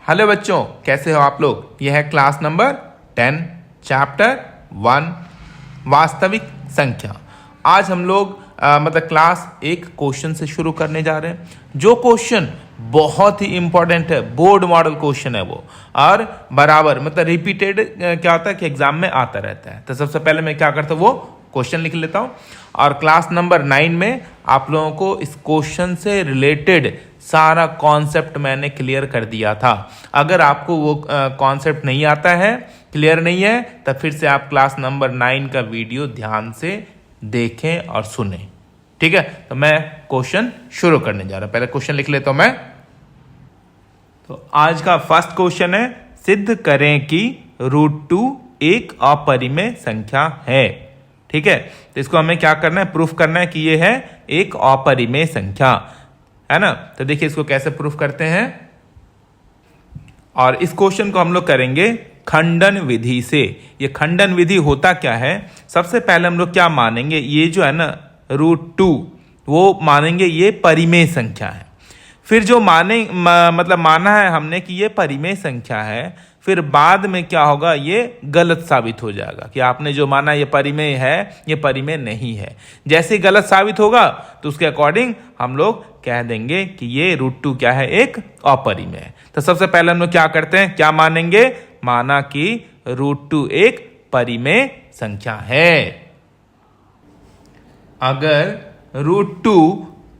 Hello बच्चों, कैसे हो आप लोग। यह है क्लास नंबर 10 चैप्टर 1 वास्तविक संख्या। आज हम लोग क्लास एक क्वेश्चन से शुरू करने जा रहे हैं। जो क्वेश्चन बहुत ही इंपॉर्टेंट है, बोर्ड मॉडल क्वेश्चन है वो, और बराबर रिपीटेड क्या होता है कि एग्जाम में आता रहता है। तो सबसे पहले मैं क्या करता हूँ, वो क्वेश्चन लिख लेता हूँ। और क्लास नंबर 9 में आप लोगों को इस क्वेश्चन से रिलेटेड सारा कॉन्सेप्ट मैंने क्लियर कर दिया था। अगर आपको वो कॉन्सेप्ट नहीं आता है, क्लियर नहीं है, तो फिर से आप क्लास नंबर 9 का वीडियो ध्यान से देखें और सुनें। ठीक है, तो मैं क्वेश्चन शुरू करने जा रहा हूं। पहले क्वेश्चन लिख लेता हूं मैं। तो आज का फर्स्ट क्वेश्चन है, सिद्ध करें कि √2 एक अपरिमेय संख्या है। ठीक है, तो इसको हमें क्या करना है, प्रूफ करना है कि ये है एक अपरिमेय संख्या, है ना। तो देखिए इसको कैसे प्रूफ करते हैं। और इस क्वेश्चन को हम लोग करेंगे खंडन विधि से। ये खंडन विधि होता क्या है, सबसे पहले हम लोग क्या मानेंगे, ये जो है ना √2 वो मानेंगे ये परिमेय संख्या है। फिर जो माना है हमने कि ये परिमेय संख्या है, फिर बाद में क्या होगा, ये गलत साबित हो जाएगा कि आपने जो माना ये परिमेय है, ये परिमेय नहीं है। जैसे गलत साबित होगा तो उसके अकॉर्डिंग हम लोग कह देंगे कि ये √2 क्या है, एक अपरिमेय है। तो सबसे पहले हम लोग क्या करते हैं, क्या मानेंगे, माना कि √2 एक परिमेय संख्या है। अगर √2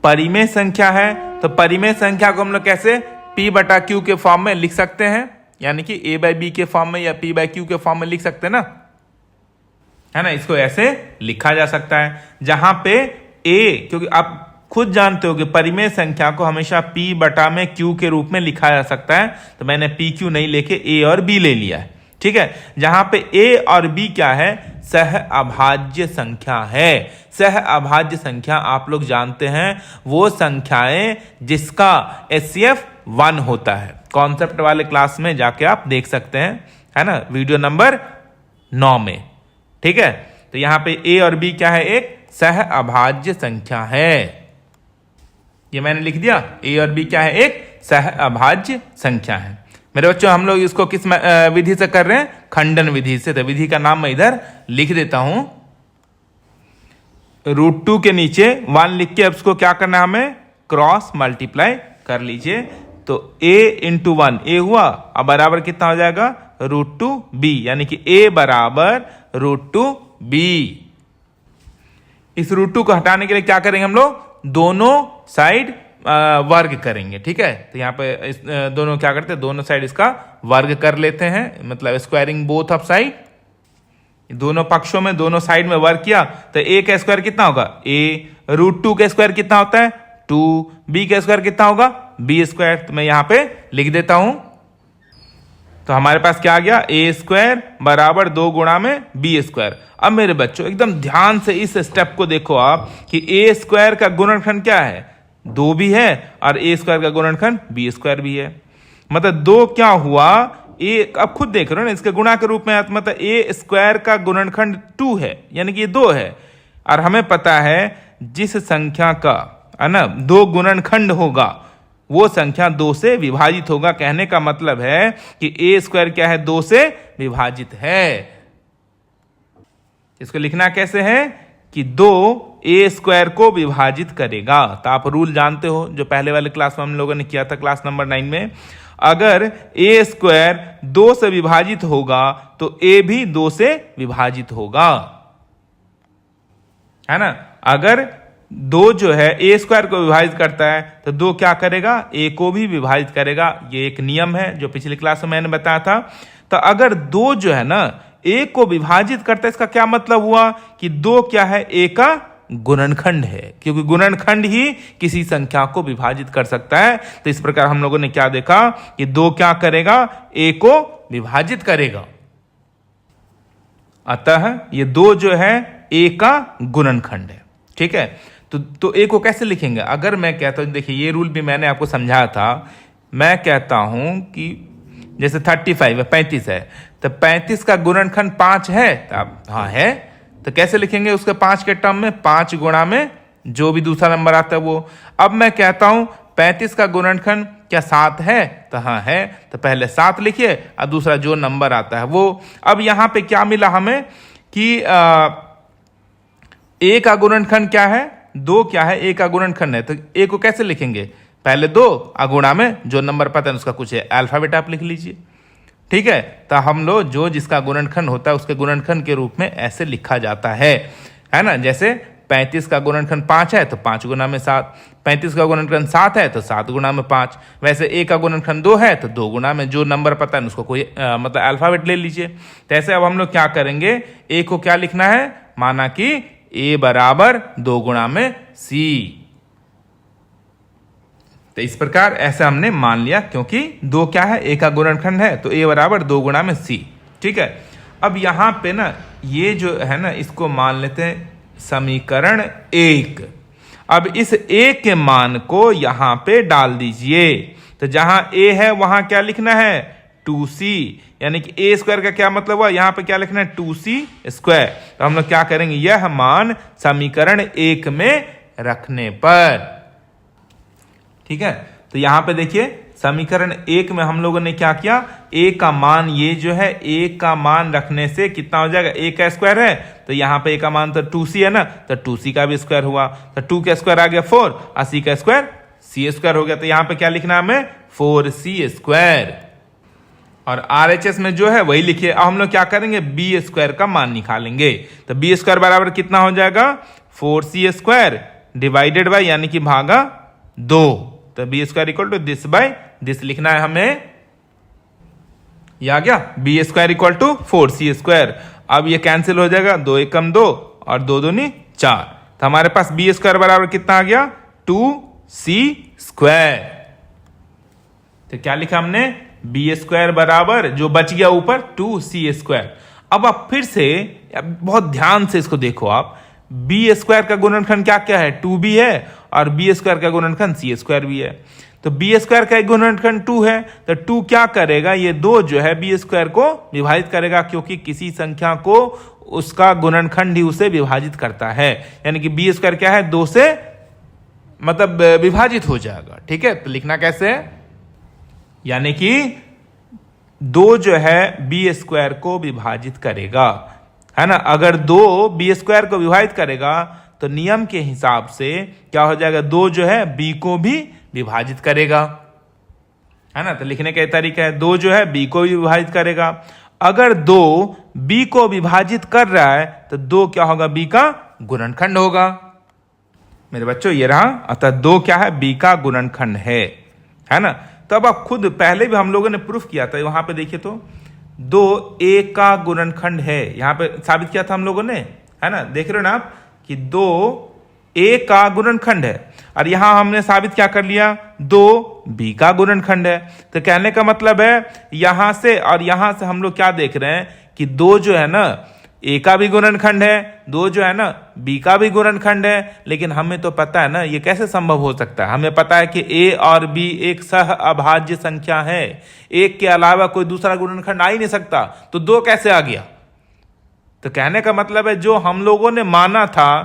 परिमेय संख्या है तो परिमेय संख्या को हम लोग कैसे P/Q के फॉर्म में लिख सकते हैं, यानी कि A/B के फॉर्म में या P/Q के फॉर्म में लिख सकते हैं ना, है ना। इसको ऐसे लिखा जा सकता है, जहां पे A, क्योंकि आप खुद जानते हो कि परिमेय संख्या को हमेशा P/Q के रूप में लिखा जा सकता है। तो मैंने PQ नहीं लेके A और B ले लिया है। ठीक है, जहां पे A और B क्या है, सह अभाज्य संख्या है। सह अभाज्य संख्या आप लोग जानते हैं, वो संख्याएं जिसका HCF 1 होता है। कॉन्सेप्ट वाले क्लास में जाके आप देख सकते हैं, है ना, वीडियो नंबर 9 में। ठीक है, तो यहां पे A और B क्या है, एक सह अभाज्य संख्या है। ये मैंने लिख दिया, A और B क्या है, एक सह अभाज्य संख्या है। मेरे बच्चों, हम लोग इसको किस विधि से कर रहे हैं, खंडन विधि से। तो विधि का नाम मैं इधर लिख देता हूं। √2 के नीचे 1 लिख के अब इसको क्या करना है, हमें क्रॉस मल्टीप्लाई कर लीजिए। तो A × 1 A हुआ, अब बराबर कितना हो जाएगा, √2B, यानी कि A बराबर √2B। इस √2 को हटाने के लिए क्या करेंगे हम लोग, दोनों साइड वर्ग करेंगे। ठीक है, तो यहाँ पे दोनों क्या करते हैं, दोनों साइड इसका वर्ग कर लेते हैं, मतलब स्क्वायरिंग बोथ ऑफ साइड। दोनों पक्षों में, दोनों साइड में वर्ग किया तो A का स्क्वायर कितना होगा, A। √2 का स्क्वायर कितना होता है, 2। B का स्क्वायर कितना होगा, B²। तो मैं यहाँ पे लिख देता हूं। तो हमारे पास क्या आ गया, A² बराबर 2 गुणा में B²। अब मेरे बच्चों एकदम ध्यान से इस स्टेप को देखो आप कि A² का गुणनखंड क्या है, 2 भी है, और A² का गुणनखंड B² भी है। मतलब 2 क्या हुआ, अब खुद देख रहे हो ना, इसके गुणा के रूप में, मतलब A² का गुणनखंड 2 है, यानी कि ये 2 है। और हमें पता है जिस संख्या का, है ना, 2 गुणनखंड होगा वो संख्या 2 से विभाजित होगा। कहने का मतलब है कि A² क्या है, 2 से विभाजित है। इसको लिखना कैसे है कि 2 A² को विभाजित करेगा। तो आप रूल जानते हो, जो पहले वाले क्लास में हम लोगों ने किया था, क्लास नंबर 9 में। अगर A² 2 से विभाजित होगा तो A भी 2 से विभाजित होगा, है ना। अगर 2 जो है A² को विभाजित करता है तो 2 क्या करेगा, A को भी विभाजित करेगा। ये एक नियम है जो पिछली क्लास में मैंने बताया था। तो अगर 2 जो है ना A को विभाजित करता है, इसका क्या मतलब हुआ कि 2 क्या है, A का गुणनखंड है, क्योंकि गुणनखंड ही किसी संख्या को विभाजित कर सकता है। तो इस प्रकार हम लोगों ने क्या देखा कि 2 क्या करेगा, A को विभाजित करेगा। अतः ये 2 जो है A का गुणनखंड है। ठीक है, तो A को कैसे लिखेंगे, अगर मैं कहता हूं, देखिए ये रूल भी मैंने आपको समझाया था। मैं कहता हूं कि जैसे 35 है, 35 है, तो 35 का गुणनखंड 5 है। हाँ है, तो कैसे लिखेंगे उसके 5 के टर्म में, 5 गुणा में जो भी दूसरा नंबर आता है वो। अब मैं कहता हूं 35 का गुणनखंड क्या 7 है? तो हाँ है, तो पहले 7 लिखिए और दूसरा जो नंबर आता है वो। अब यहाँ पे क्या मिला हमें कि ए का गुणनखंड क्या है? 2 क्या है? ए का गुणनखंड है, तो ए को कैसे लिखेंगे? पहले 2 गुणा में जो नंबर पता है उसका कुछ अल्फाबेट आप लिख लीजिए, ठीक है। तो हम लोग जो जिसका गुणनखंड होता है उसके गुणनखंड के रूप में ऐसे लिखा जाता है ना। जैसे 35 का गुणनखंड 5 है तो 5 गुना में 7, 35 का गुणनखंड 7 है तो 7 गुना में 5। वैसे ए का गुणनखंड 2 है तो 2 गुना में जो नंबर पता है उसको कोई मतलब अल्फाबेट ले लीजिए। तो ऐसे अब हम लोग क्या करेंगे, ए को क्या लिखना है, माना कि ए बराबर 2 गुना में सी। तो इस प्रकार ऐसे हमने मान लिया, क्योंकि 2 क्या है, ए का गुणनखंड है, तो ए बराबर 2 गुना में सी, ठीक है। अब यहां पे ना ये जो है ना इसको मान लेते हैं समीकरण 1। अब इस ए के मान को यहां पे डाल दीजिए। तो जहां ए है वहां क्या लिखना है, 2c, यानी कि ए स्क्वायर का क्या मतलब हुआ, यहां पे क्या लिखना है 2c स्क्वायर। तो हम लोग क्या करेंगे, यह मान समीकरण 1 में रखने पर, ठीक है। तो यहां पे देखिए समीकरण 1 में हम लोगों ने क्या किया, ए का मान, ये जो है ए का मान रखने से कितना हो जाएगा, ए का स्क्वायर है तो यहाँ पे ए का मान तो 2c है ना, तो 2c का भी स्क्वायर हुआ, तो 2 का स्क्वायर आ गया 4 और c का स्क्वायर c स्क्वायर हो गया। तो यहाँ पे क्या लिखना है हमें, 4c स्क्वायर। और RHS में जो है वही लिखिए। अब हम लोग क्या करेंगे, बी स्क्वायर का मान निकालेंगे। तो बी स्क्वायर बराबर कितना हो जाएगा, 4c स्क्वायर डिवाइडेड बाई यानी कि भागा 2। तो B square equal to this by this लिखना है हमें, ये आ गया B square equal to 4c square. अब ये कैंसिल हो जाएगा, 2 एकम 2 और 2 दूनी 4। तो हमारे पास बी स्क्वायर बराबर कितना आ गया, 2c स्क्वायर। तो क्या लिखा हमने, बी स्क्वायर बराबर जो बच गया ऊपर 2c स्क्वायर। अब आप फिर से बहुत ध्यान से इसको देखो आप, बी स्क्वायर का गुणनखंड क्या क्या है, 2b है, और बी स्क्वायर का गुणनखंड c स्क्वायर भी है। तो बी स्क्वायर का गुणनखंड 2 है, तो 2 क्या करेगा, ये 2 जो है बी स्क्वायर को विभाजित करेगा, क्योंकि किसी संख्या को उसका गुणनखंड ही उसे विभाजित करता है। यानी कि बी स्क्वायर क्या है, 2 से मतलब विभाजित हो जाएगा, ठीक है। तो लिखना कैसे है, यानी कि 2 जो है बी स्क्वायर को विभाजित करेगा, है ना। अगर 2 बी स्क्वायर को विभाजित करेगा तो नियम के हिसाब से क्या हो जाएगा, 2 जो है बी को भी विभाजित करेगा, है ना। तो लिखने का तरीका है, 2 जो है बी को भी विभाजित करेगा। अगर 2 बी को विभाजित कर रहा है तो 2 क्या होगा, बी का गुणनखंड होगा। मेरे बच्चों ये रहा, अतः 2 क्या है, बी का गुणनखंड है ना। तो अब आप खुद, पहले भी हम लोगों ने प्रूफ किया था, वहां पे देखिए तो 2 ए का गुणनखंड है, यहां पे साबित किया था हम लोगों ने, है ना। देख रहे हो ना आप कि 2 ए का गुणनखंड है, और यहां हमने साबित क्या कर लिया, 2 बी का गुणनखंड है। तो कहने का मतलब है यहां से और यहां से हम लोग क्या देख रहे हैं कि 2 जो है ना ए का भी गुणनखंड है, 2 जो है ना बी का भी गुणनखंड है। लेकिन हमें तो पता है ना ये कैसे संभव हो सकता है, हमें पता है कि ए और बी एक सह अभाज्य संख्या है, एक के अलावा कोई दूसरा गुणनखंड आ ही नहीं सकता, तो 2 कैसे आ गया। तो कहने का मतलब है जो हम लोगों ने माना था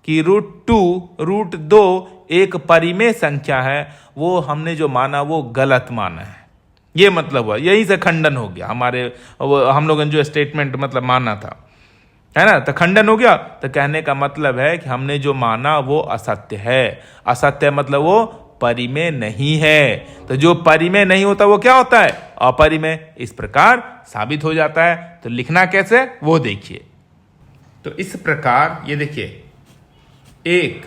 कि √2 एक परिमेय संख्या है, वो हमने जो माना वो गलत माना है, ये मतलब हुआ, यही से खंडन हो गया हमारे, हम लोगों ने जो स्टेटमेंट मतलब माना था, है ना। तो खंडन हो गया। तो कहने का मतलब है कि हमने जो माना वो असत्य है। असत्य मतलब वो परिमेय नहीं है। तो जो परिमेय नहीं होता वो क्या होता है, अपरिमेय। इस प्रकार साबित हो जाता है। तो लिखना कैसे वो देखिए। तो इस प्रकार ये देखिए 1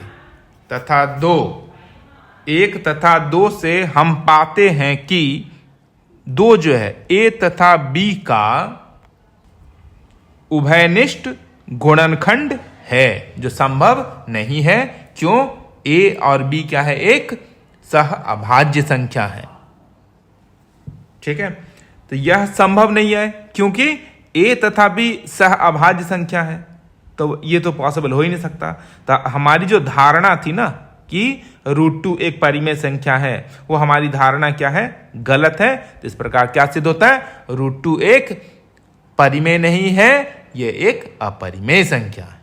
तथा 2 से हम पाते हैं कि 2 जो है ए तथा बी का उभयनिष्ठ गुणनखंड है, जो संभव नहीं है। क्यों, ए और बी क्या है, एक सह अभाज्य संख्या है, ठीक है। तो यह संभव नहीं है क्योंकि ए तथा बी सह अभाज्य संख्या है, तो ये तो पॉसिबल हो ही नहीं सकता। तो हमारी जो धारणा थी ना कि √2 एक परिमेय संख्या है, वो हमारी धारणा क्या है, गलत है। तो इस प्रकार क्या सिद्ध होता है, √2 एक परिमेय नहीं है, ये एक अपरिमेय संख्या है।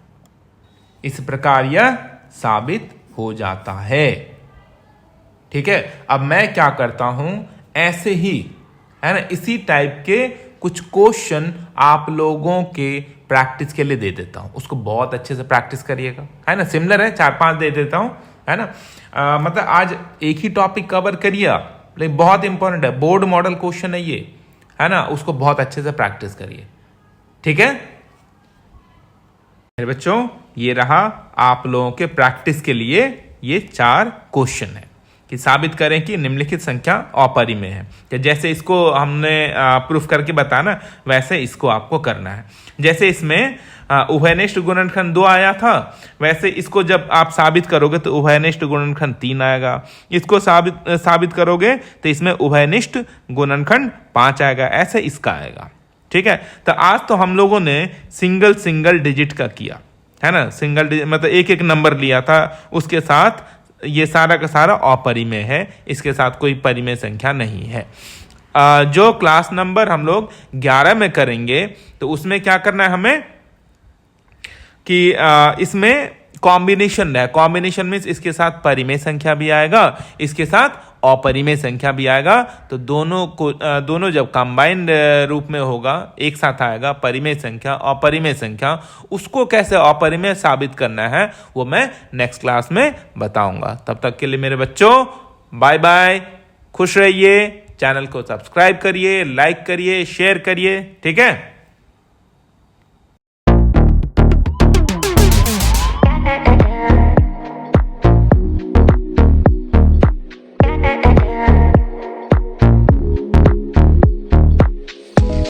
इस प्रकार यह साबित हो जाता है, ठीक। ठीक है, अब मैं क्या करता हूं, ऐसे ही है ना, इसी टाइप के कुछ क्वेश्चन आप लोगों के प्रैक्टिस के लिए दे देता हूं, उसको बहुत अच्छे से प्रैक्टिस करिएगा, है ना। सिमिलर है, 4-5 दे देता हूं, है ना। मतलब आज एक ही टॉपिक कवर करिए, लेकिन बहुत इंपॉर्टेंट है, बोर्ड मॉडल क्वेश्चन है ये, है ना, उसको बहुत अच्छे से प्रैक्टिस करिए, ठीक है मेरे बच्चों। ये रहा आप लोगों के प्रैक्टिस के लिए ये 4 क्वेश्चन है कि साबित करें कि निम्नलिखित संख्या अपरिमेय है। कि जैसे इसको हमने प्रूफ करके बताना, वैसे इसको आपको करना है। जैसे इसमें उभयनिष्ठ गुणनखंड 2 आया था, वैसे इसको जब आप साबित करोगे तो उभयनिष्ठ गुणनखंड 3 आएगा। इसको साबित करोगे तो इसमें उभयनिष्ठ गुणनखंड 5 आएगा, ऐसे इसका आएगा, ठीक है। तो आज तो हम लोगों ने सिंगल डिजिट का किया, है ना, सिंगल डिजिट मतलब एक नंबर लिया था, उसके साथ ये सारा का सारा अपरिमेय है, इसके साथ कोई परिमेय संख्या नहीं है। जो क्लास नंबर हम लोग 11 में करेंगे तो उसमें क्या करना है हमें कि इसमें कॉम्बिनेशन है। कॉम्बिनेशन मीन्स इसके साथ परिमेय संख्या भी आएगा, इसके साथ अपरिमेय संख्या भी आएगा। तो दोनों जब कंबाइंड रूप में होगा, एक साथ आएगा परिमेय संख्या अपरिमेय संख्या, उसको कैसे अपरिमेय साबित करना है वो मैं नेक्स्ट क्लास में बताऊंगा। तब तक के लिए मेरे बच्चों बाय बाय, खुश रहिए, चैनल को सब्सक्राइब करिए, लाइक करिए, शेयर करिए, ठीक है।